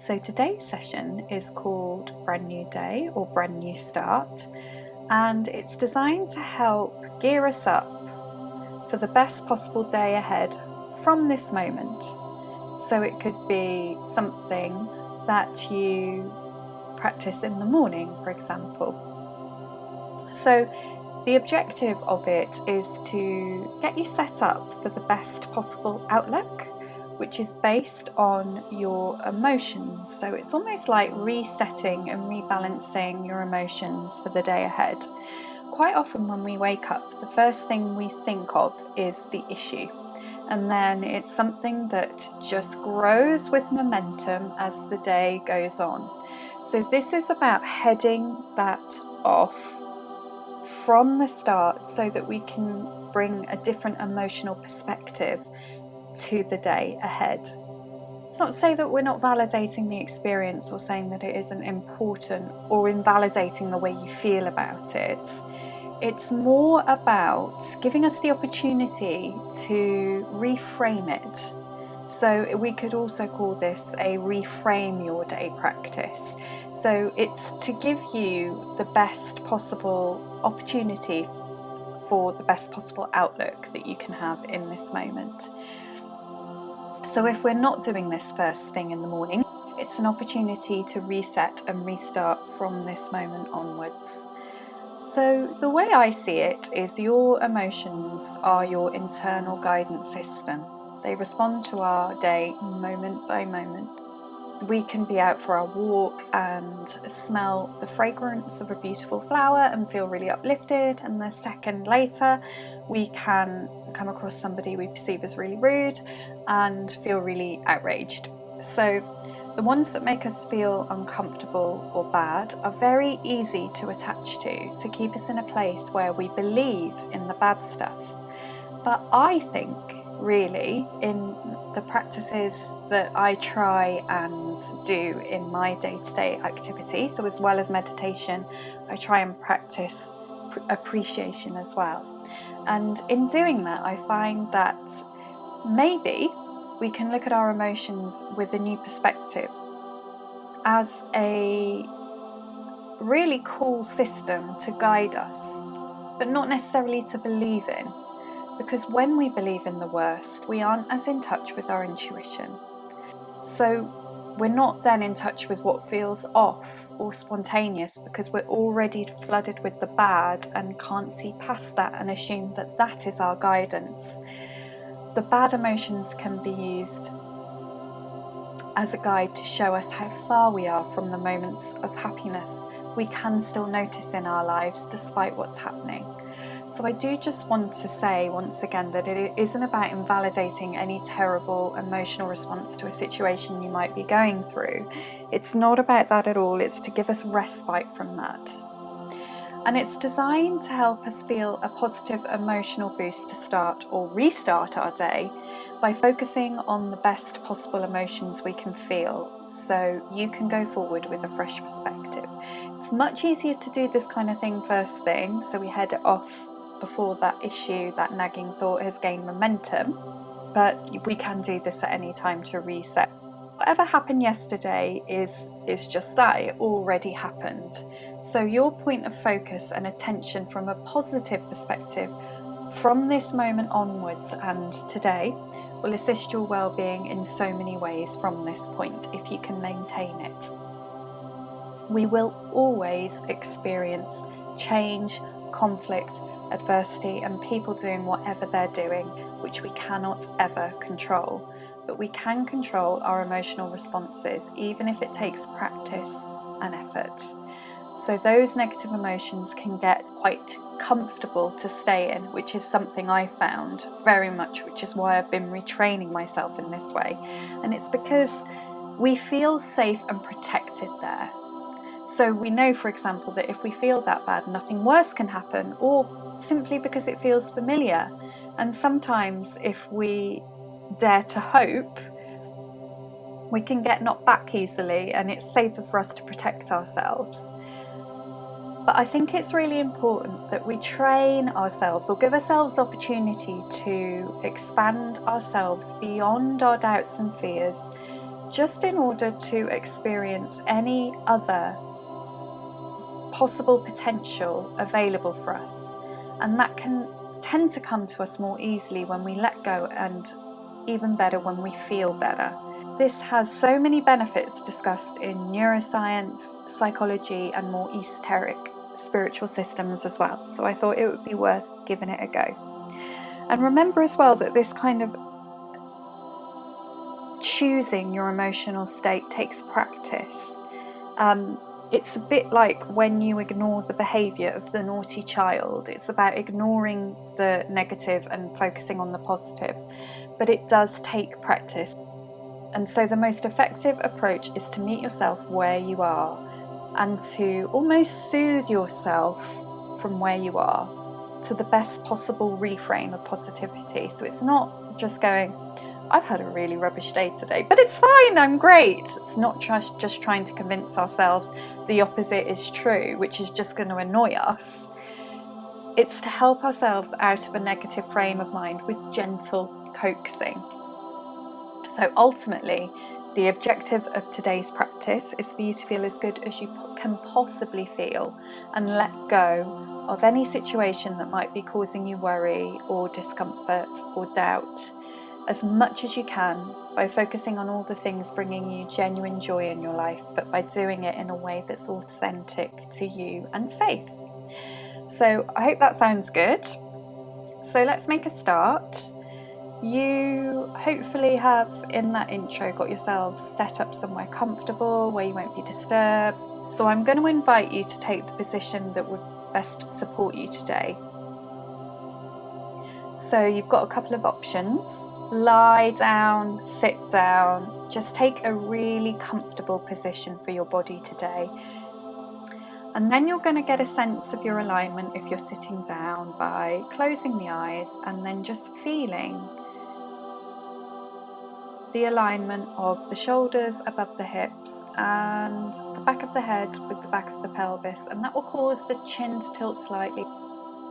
So today's session is called Brand New Day or Brand New Start, and it's designed to help gear us up for the best possible day ahead from this moment. So it could be something that you practice in the morning, for example. So the objective of it is to get you set up for the best possible outlook, which is based on your emotions. So it's almost like resetting and rebalancing your emotions for the day ahead. Quite often when we wake up, the first thing we think of is the issue. And then it's something that just grows with momentum as the day goes on. So this is about heading that off from the start so that we can bring a different emotional perspective to the day ahead. It's not to say that we're not validating the experience or saying that it isn't important or invalidating the way you feel about it. It's more about giving us the opportunity to reframe it. So we could also call this a reframe your day practice. So it's to give you the best possible opportunity for the best possible outlook that you can have in this moment. So if we're not doing this first thing in the morning, it's an opportunity to reset and restart from this moment onwards. So the way I see it is your emotions are your internal guidance system. They respond to our day moment by moment. We can be out for our walk and smell the fragrance of a beautiful flower and feel really uplifted, and the second later we can come across somebody we perceive as really rude and feel really outraged. So the ones that make us feel uncomfortable or bad are very easy to attach to keep us in a place where we believe in the bad stuff. But I think really in the practices that I try and do in my day-to-day activity, so as well as meditation, I try and practice appreciation as well. And in doing that, I find that maybe we can look at our emotions with a new perspective as a really cool system to guide us, but not necessarily to believe in. Because when we believe in the worst, we aren't as in touch with our intuition. So we're not then in touch with what feels off or spontaneous, because we're already flooded with the bad and can't see past that and assume that that is our guidance. The bad emotions can be used as a guide to show us how far we are from the moments of happiness we can still notice in our lives despite what's happening. So I do just want to say once again that it isn't about invalidating any terrible emotional response to a situation you might be going through. It's not about that at all. It's to give us respite from that. And it's designed to help us feel a positive emotional boost to start or restart our day by focusing on the best possible emotions we can feel, so you can go forward with a fresh perspective. It's much easier to do this kind of thing first thing, so we head it off before that issue, that nagging thought has gained momentum, but we can do this at any time to reset. Whatever happened yesterday is just that, it already happened. So your point of focus and attention from a positive perspective from this moment onwards and today will assist your well-being in so many ways from this point if you can maintain it. We will always experience change, conflict, adversity, and people doing whatever they're doing, which we cannot ever control. But we can control our emotional responses, even if it takes practice and effort. So those negative emotions can get quite comfortable to stay in, which is something I found very much, which is why I've been retraining myself in this way. And it's because we feel safe and protected there. So we know, for example, that if we feel that bad, nothing worse can happen, or simply because it feels familiar. And sometimes if we dare to hope, we can get knocked back easily, and it's safer for us to protect ourselves. But I think it's really important that we train ourselves or give ourselves opportunity to expand ourselves beyond our doubts and fears just in order to experience any other possible potential available for us. And that can tend to come to us more easily when we let go, and even better when we feel better. This has so many benefits discussed in neuroscience, psychology, and more esoteric spiritual systems as well. So I thought it would be worth giving it a go. And remember as well that this kind of choosing your emotional state takes practice. It's a bit like when you ignore the behaviour of the naughty child. It's about ignoring the negative and focusing on the positive, but it does take practice. And so the most effective approach is to meet yourself where you are and to almost soothe yourself from where you are to the best possible reframe of positivity. So it's not just going, I've had a really rubbish day today, but it's fine, I'm great. It's not just trying to convince ourselves the opposite is true, which is just going to annoy us. It's to help ourselves out of a negative frame of mind with gentle coaxing. So ultimately, the objective of today's practice is for you to feel as good as you can possibly feel and let go of any situation that might be causing you worry or discomfort or doubt as much as you can, by focusing on all the things bringing you genuine joy in your life, but by doing it in a way that's authentic to you and safe. So I hope that sounds good. So let's make a start. You hopefully have, in that intro, got yourselves set up somewhere comfortable where you won't be disturbed. So I'm going to invite you to take the position that would best support you today. So you've got a couple of options. Lie down, sit down, just take a really comfortable position for your body today. And then you're going to get a sense of your alignment if you're sitting down by closing the eyes and then just feeling the alignment of the shoulders above the hips and the back of the head with the back of the pelvis, and that will cause the chin to tilt slightly.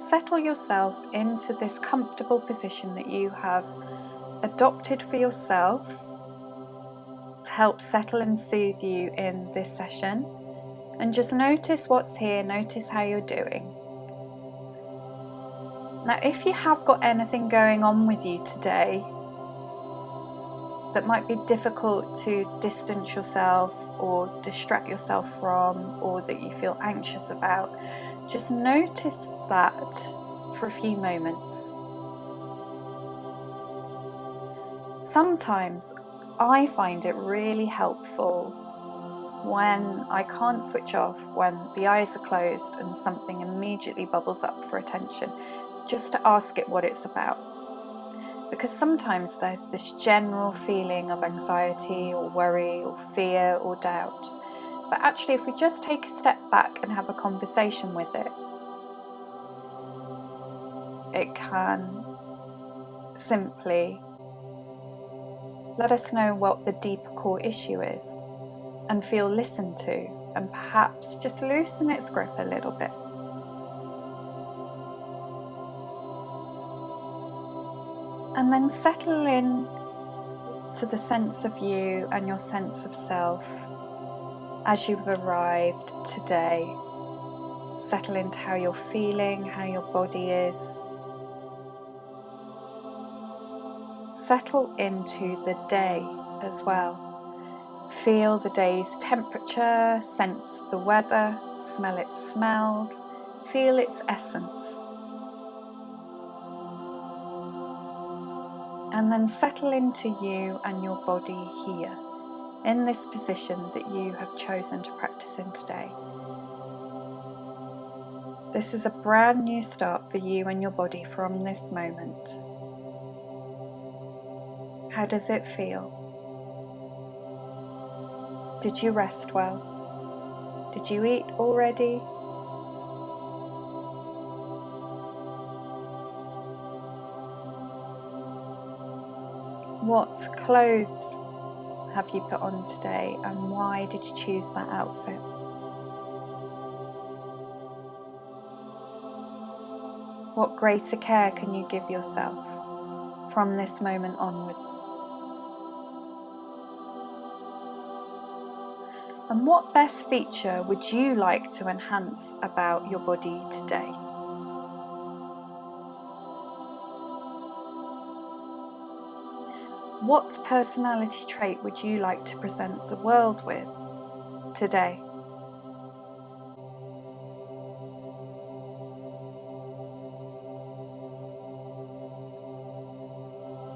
Settle yourself into this comfortable position that you have adopted for yourself to help settle and soothe you in this session, and just notice what's here, notice how you're doing. Now, if you have got anything going on with you today that might be difficult to distance yourself or distract yourself from, or that you feel anxious about, just notice that for a few moments. Sometimes I find it really helpful when I can't switch off, when the eyes are closed and something immediately bubbles up for attention, just to ask it what it's about. Because sometimes there's this general feeling of anxiety or worry or fear or doubt. But actually, if we just take a step back and have a conversation with it, it can simply let us know what the deeper core issue is and feel listened to, and perhaps just loosen its grip a little bit. And then settle in to the sense of you and your sense of self as you've arrived today. Settle into how you're feeling, how your body is. Settle into the day as well. Feel the day's temperature, sense the weather, smell its smells, feel its essence. And then settle into you and your body here, in this position that you have chosen to practice in today. This is a brand new start for you and your body from this moment. How does it feel? Did you rest well? Did you eat already? What clothes have you put on today, and why did you choose that outfit? What greater care can you give yourself from this moment onwards? And what best feature would you like to enhance about your body today? What personality trait would you like to present the world with today?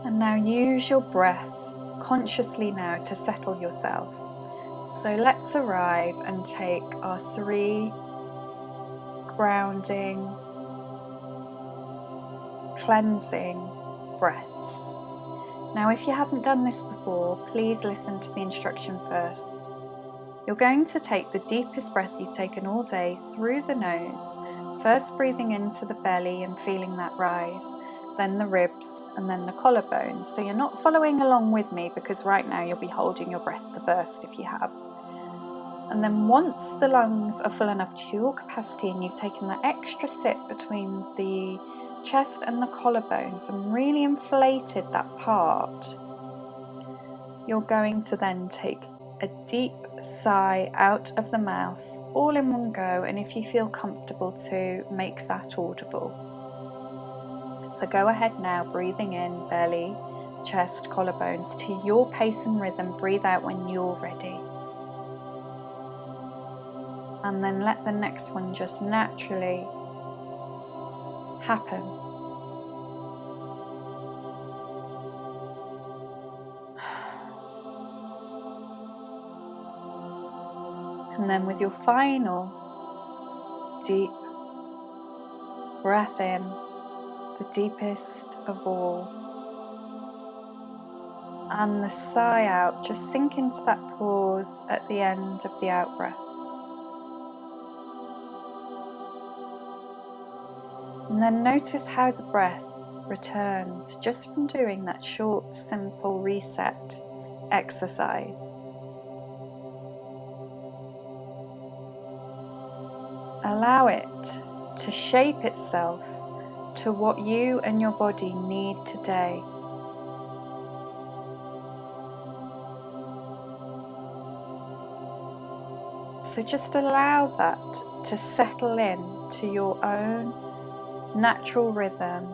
And now use your breath consciously now to settle yourself. So let's arrive and take our 3 grounding, cleansing breaths. Now, if you haven't done this before, please listen to the instruction first. You're going to take the deepest breath you've taken all day through the nose, first breathing into the belly and feeling that rise, then the ribs, and then the collarbones. So you're not following along with me, because right now you'll be holding your breath to burst if you have. And then once the lungs are full enough to your capacity and you've taken that extra sip between the chest and the collarbones and really inflated that part, you're going to then take a deep sigh out of the mouth, all in one go, and if you feel comfortable to make that audible. So go ahead now, breathing in, belly, chest, collarbones, to your pace and rhythm. Breathe out when you're ready. And then let the next one just naturally happen. And then with your final deep breath in, the deepest of all, and the sigh out, just sink into that pause at the end of the out breath. And then notice how the breath returns just from doing that short, simple reset exercise. Allow it to shape itself to what you and your body need today. So just allow that to settle in to your own natural rhythm,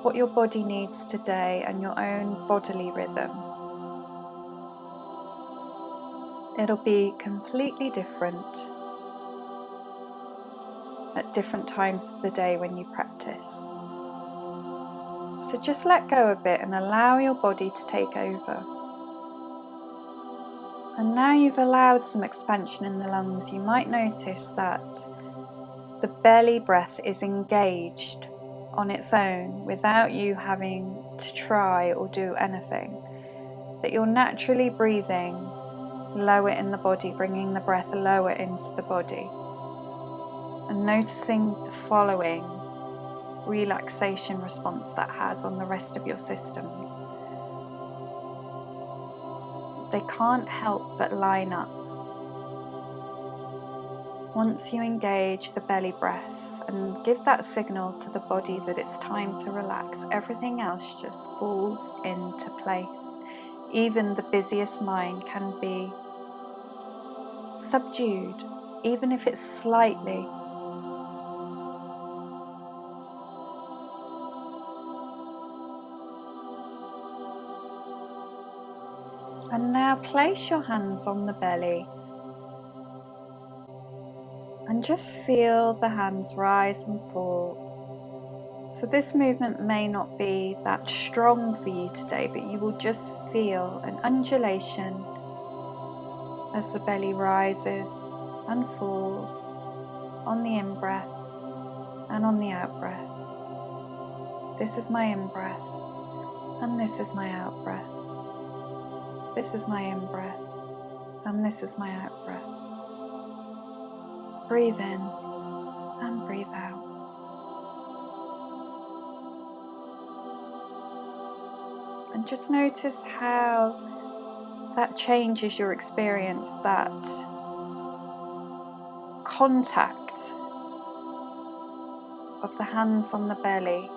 what your body needs today, and your own bodily rhythm. It'll be completely different at different times of the day when you practice. So just let go a bit and allow your body to take over. And now you've allowed some expansion in the lungs, you might notice that the belly breath is engaged on its own without you having to try or do anything. That you're naturally breathing lower in the body, bringing the breath lower into the body. And noticing the following relaxation response that has on the rest of your systems. They can't help but line up. Once you engage the belly breath and give that signal to the body that it's time to relax, everything else just falls into place. Even the busiest mind can be subdued, even if it's slightly. And now place your hands on the belly and just feel the hands rise and fall. So this movement may not be that strong for you today, but you will just feel an undulation as the belly rises and falls on the in-breath and on the out-breath. This is my in-breath and this is my out-breath. This is my in-breath and this is my out-breath. Breathe in and breathe out. And just notice how that changes your experience, that contact of the hands on the belly,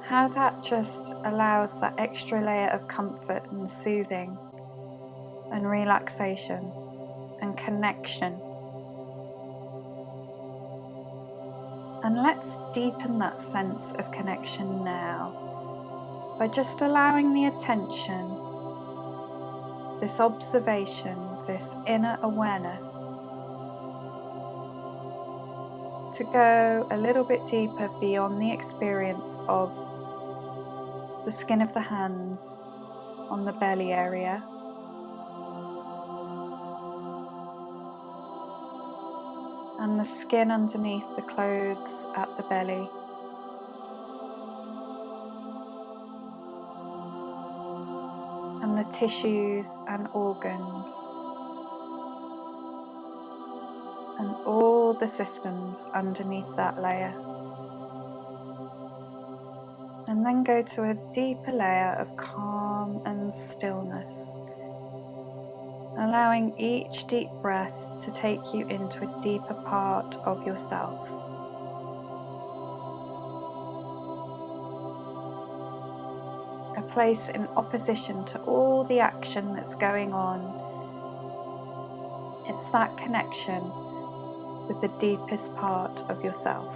how that just allows that extra layer of comfort and soothing and relaxation and connection. And let's deepen that sense of connection now by just allowing the attention, this observation, this inner awareness to go a little bit deeper beyond the experience of the skin of the hands on the belly area, and the skin underneath the clothes at the belly, and the tissues and organs, and all the systems underneath that layer. And then go to a deeper layer of calm and stillness, allowing each deep breath to take you into a deeper part of yourself. A place in opposition to all the action that's going on. It's that connection with the deepest part of yourself,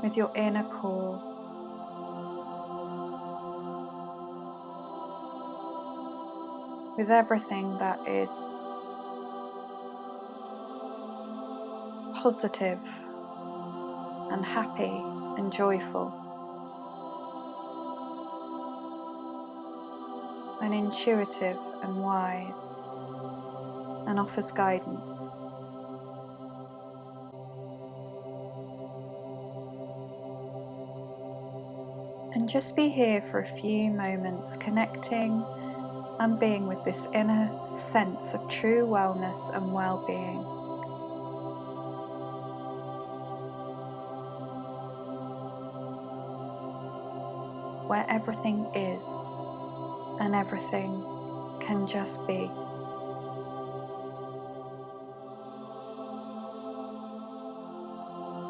with your inner core. With everything that is positive and happy and joyful and intuitive and wise and offers guidance. And just be here for a few moments, connecting and being with this inner sense of true wellness and well-being. Where everything is and everything can just be.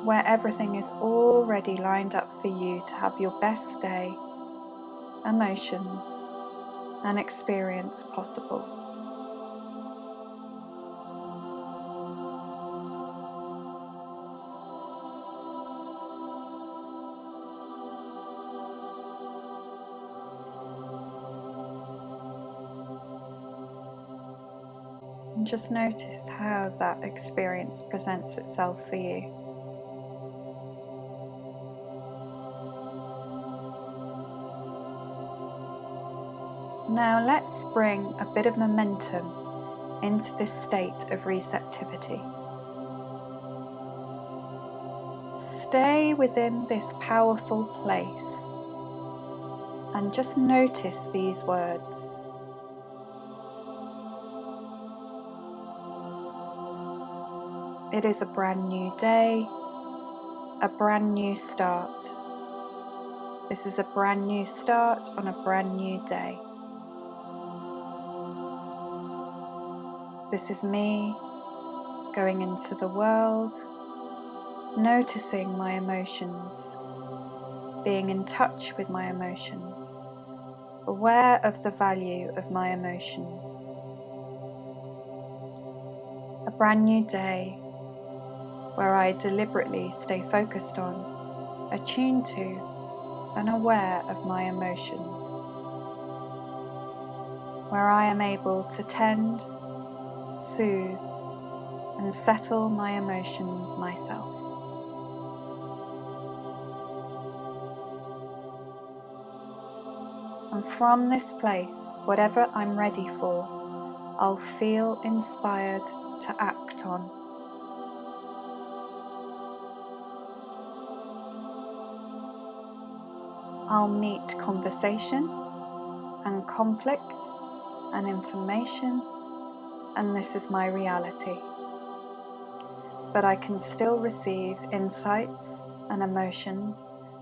Where everything is already lined up for you to have your best day, emotions, and experience possible. And just notice how that experience presents itself for you. Now let's bring a bit of momentum into this state of receptivity. Stay within this powerful place and just notice these words. It is a brand new day, a brand new start. This is a brand new start on a brand new day. This is me going into the world, noticing my emotions, being in touch with my emotions, aware of the value of my emotions. A brand new day where I deliberately stay focused on, attuned to, and aware of my emotions. Where I am able to tend, soothe, and settle my emotions myself. And from this place, whatever I'm ready for, I'll feel inspired to act on. I'll meet conversation and conflict and information, and this is my reality. But I can still receive insights and emotions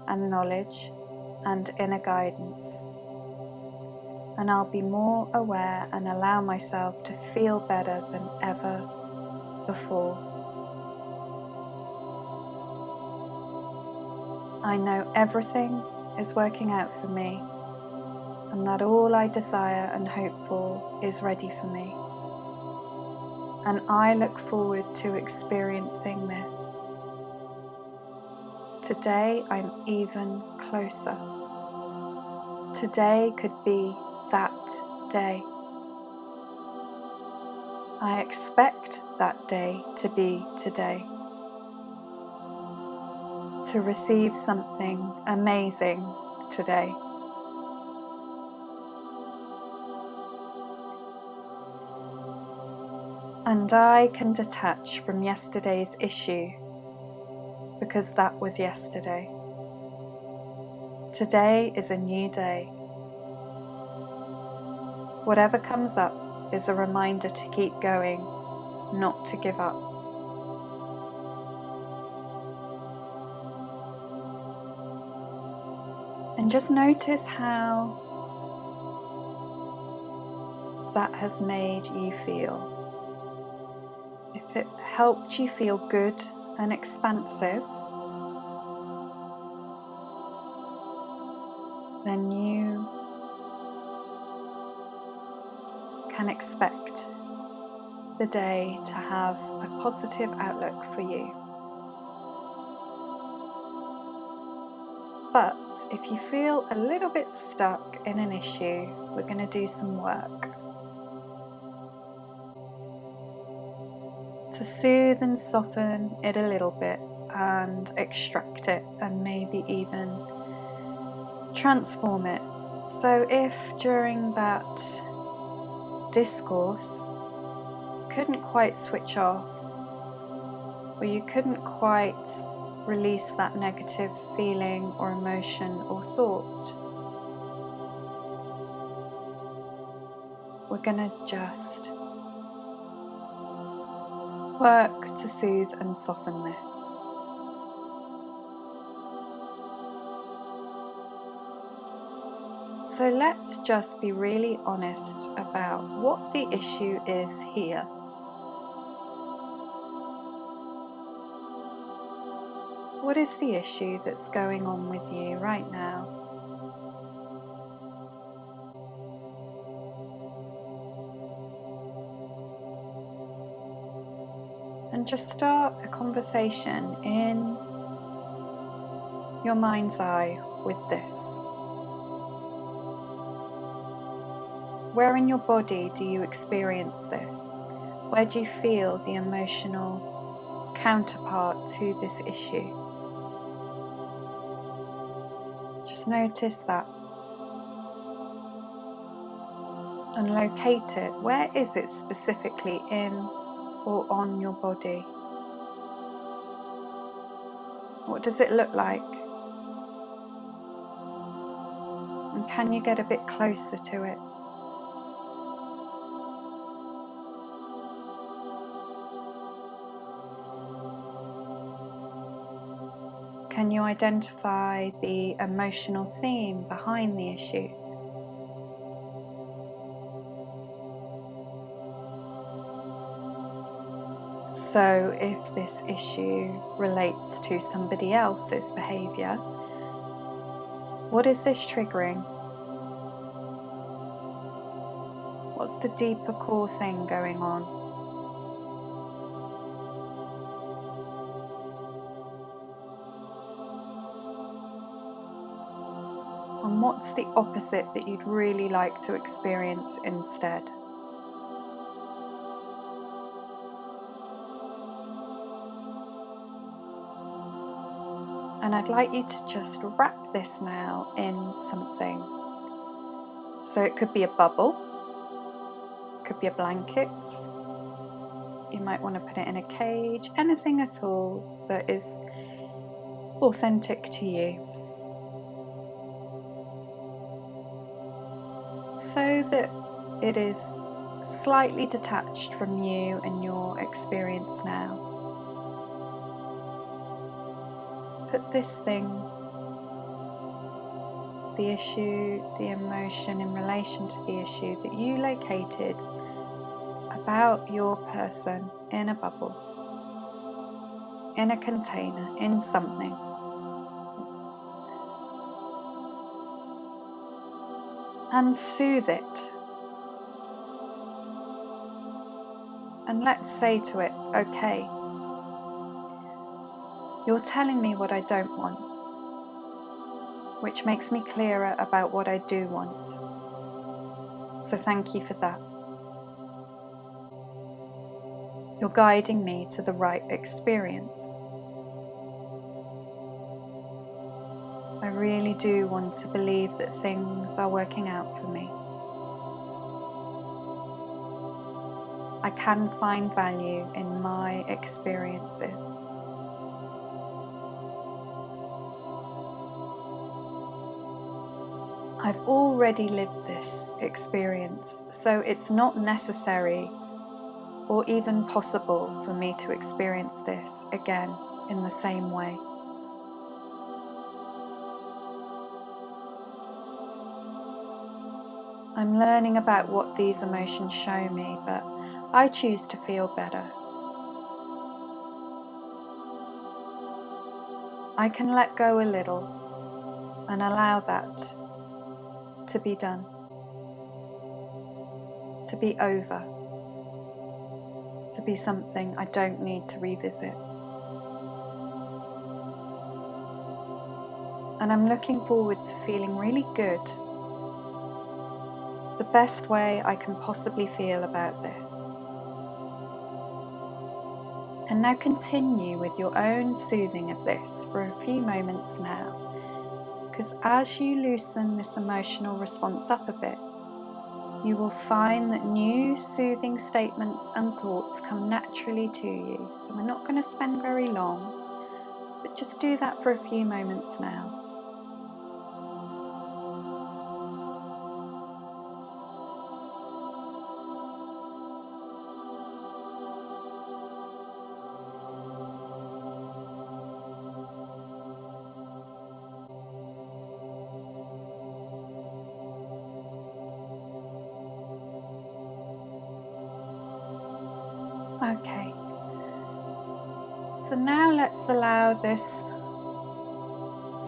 and knowledge and inner guidance. And I'll be more aware and allow myself to feel better than ever before. I know everything is working out for me, and that all I desire and hope for is ready for me. And I look forward to experiencing this. Today I'm even closer. Today could be that day. I expect that day to be today. To receive something amazing today. And I can detach from yesterday's issue because that was yesterday. Today is a new day. Whatever comes up is a reminder to keep going, not to give up. And just notice how that has made you feel. If it helped you feel good and expansive, then you can expect the day to have a positive outlook for you. But if you feel a little bit stuck in an issue, we're going to do some work to soothe and soften it a little bit and extract it and maybe even transform it. So if during that discourse you couldn't quite switch off, or you couldn't quite release that negative feeling or emotion or thought, we're going to just work to soothe and soften this. So let's just be really honest about what the issue is here. What is the issue that's going on with you right now? And just start a conversation in your mind's eye with this. Where in your body do you experience this? Where do you feel the emotional counterpart to this issue? Just notice that and locate it. Where is it specifically in or on your body? What does it look like? And can you get a bit closer to it? Can you identify the emotional theme behind the issue? So if this issue relates to somebody else's behaviour, what is this triggering? What's the deeper core thing going on? And what's the opposite that you'd really like to experience instead? And I'd like you to just wrap this now in something. So it could be a bubble, it could be a blanket, you might want to put it in a cage, anything at all that is authentic to you. So that it is slightly detached from you and your experience now. Put this thing, the issue, the emotion in relation to the issue that you located about your person in a bubble, in a container, in something. and soothe it. And let's say to it, okay, you're telling me what I don't want, which makes me clearer about what I do want. So thank you for that. You're guiding me to the right experience. I really do want to believe that things are working out for me. I can find value in my experiences. I've already lived this experience, so it's not necessary or even possible for me to experience this again in the same way. I'm learning about what these emotions show me, but I choose to feel better. I can let go a little and allow that to be done, to be over, to be something I don't need to revisit. And I'm looking forward to feeling really good, the best way I can possibly feel about this. And now continue with your own soothing of this for a few moments now, because as you loosen this emotional response up a bit, you will find that new soothing statements and thoughts come naturally to you. So we're not going to spend very long, but just do that for a few moments now. Okay, so now let's allow this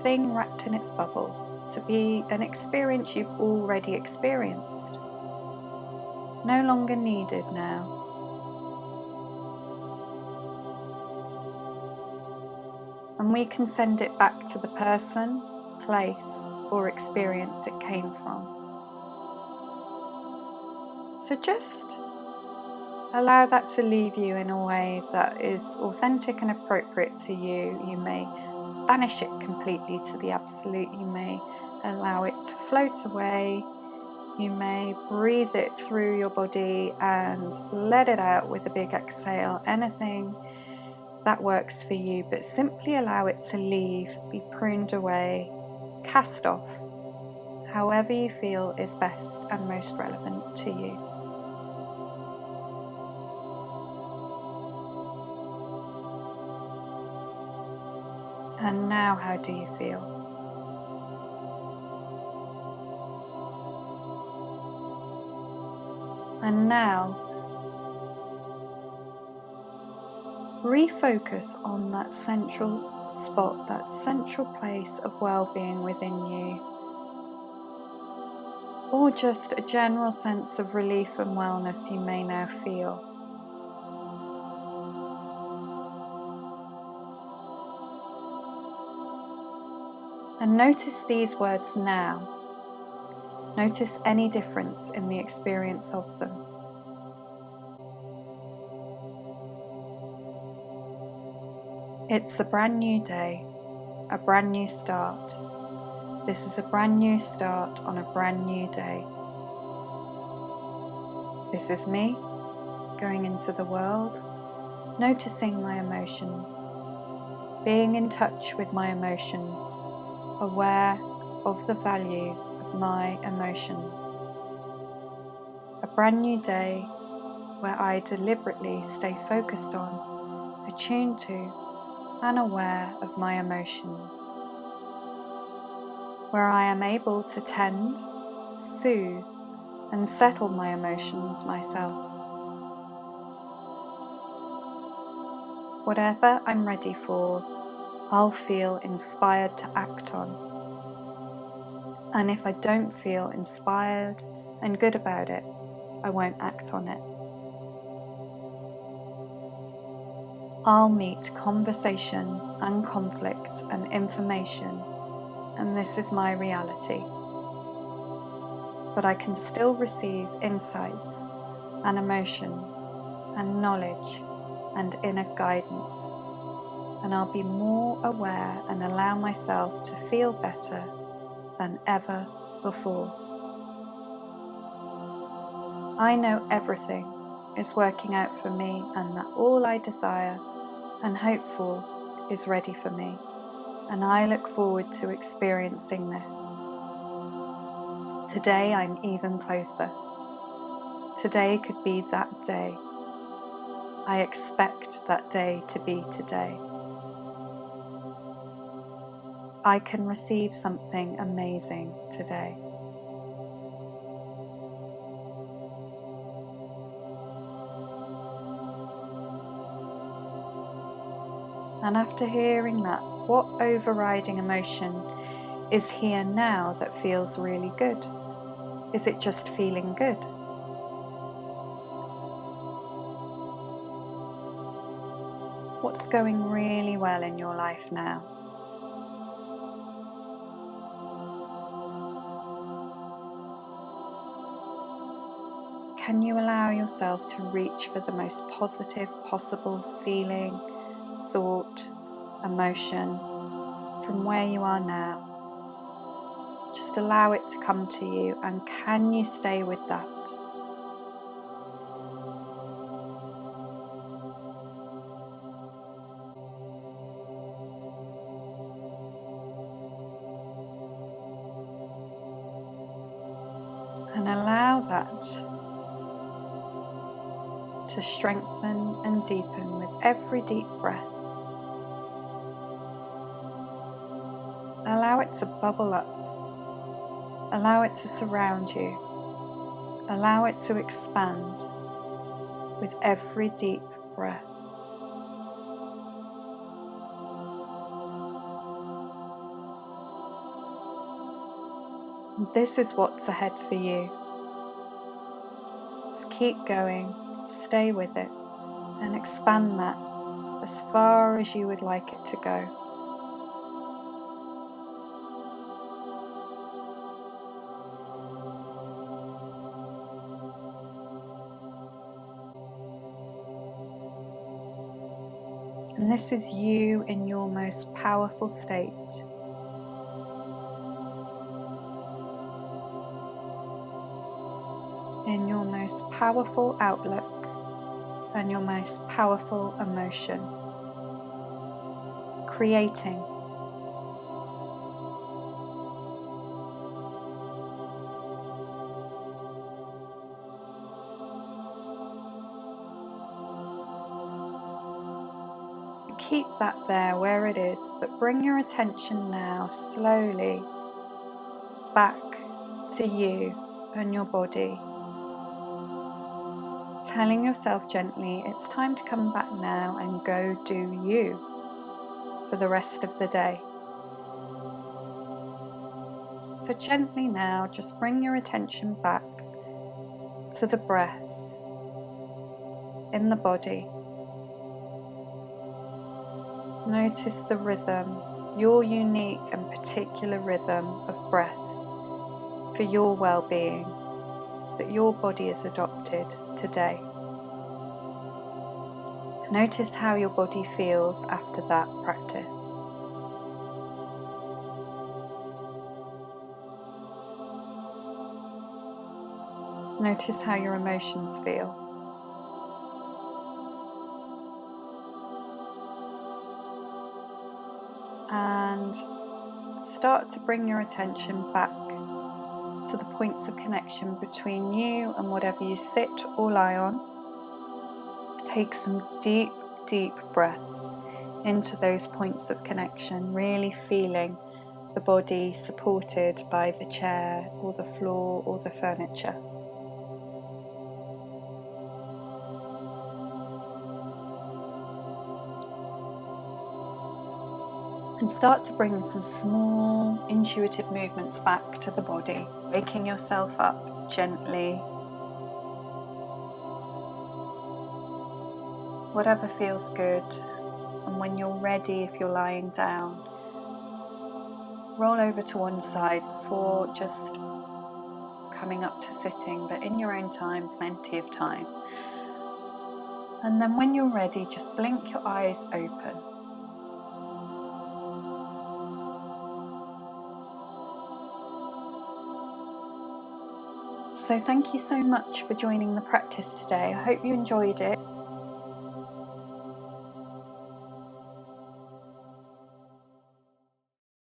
thing wrapped in its bubble to be an experience you've already experienced, no longer needed now. And we can send it back to the person, place, or experience it came from. So just allow that to leave you in a way that is authentic and appropriate to you. You may banish it completely to the absolute. You may allow it to float away. You may breathe it through your body and let it out with a big exhale. Anything that works for you, but simply allow it to leave, be pruned away, cast off, however you feel is best and most relevant to you. And now, how do you feel? And now, refocus on that central spot, that central place of well-being within you, or just a general sense of relief and wellness you may now feel. And notice these words now. Notice any difference in the experience of them. It's a brand new day, a brand new start. This is a brand new start on a brand new day. This is me going into the world, noticing my emotions, being in touch with my emotions, aware of the value of my emotions. A brand new day where I deliberately stay focused on, attuned to, and aware of my emotions. Where I am able to tend, soothe, and settle my emotions myself. Whatever I'm ready for, I'll feel inspired to act on. And if I don't feel inspired and good about it, I won't act on it. I'll meet conversation and conflict and information, and this is my reality. But I can still receive insights and emotions and knowledge and inner guidance, and I'll be more aware and allow myself to feel better than ever before. I know everything is working out for me, and that all I desire and hope for is ready for me, and I look forward to experiencing this. Today I'm even closer. Today could be that day. I expect that day to be today. I can receive something amazing today. And after hearing that, what overriding emotion is here now that feels really good? Is it just feeling good? What's going really well in your life now? Can you allow yourself to reach for the most positive possible feeling, thought, emotion from where you are now? Just allow it to come to you, and can you stay with that? And allow that to strengthen and deepen with every deep breath. Allow it to bubble up. Allow it to surround you. Allow it to expand with every deep breath. And this is what's ahead for you. Just keep going, stay with it, and expand that as far as you would like it to go. And this is you in your most powerful state. In your most powerful outlook and your most powerful emotion. Creating. Keep that there where it is, but bring your attention now slowly back to you and your body. Telling yourself gently, it's time to come back now and go do you for the rest of the day. So gently now, just bring your attention back to the breath in the body. Notice the rhythm, your unique and particular rhythm of breath for your well-being that your body has adopted today. Notice how your body feels after that practice. Notice how your emotions feel. And start to bring your attention back to the points of connection between you and whatever you sit or lie on. Take some deep, deep breaths into those points of connection, really feeling the body supported by the chair or the floor or the furniture. And start to bring some small intuitive movements back to the body, waking yourself up gently. Whatever feels good. And when you're ready, if you're lying down, roll over to one side before just coming up to sitting, but in your own time, plenty of time. And then when you're ready, just blink your eyes open. So thank you so much for joining the practice today. I hope you enjoyed it.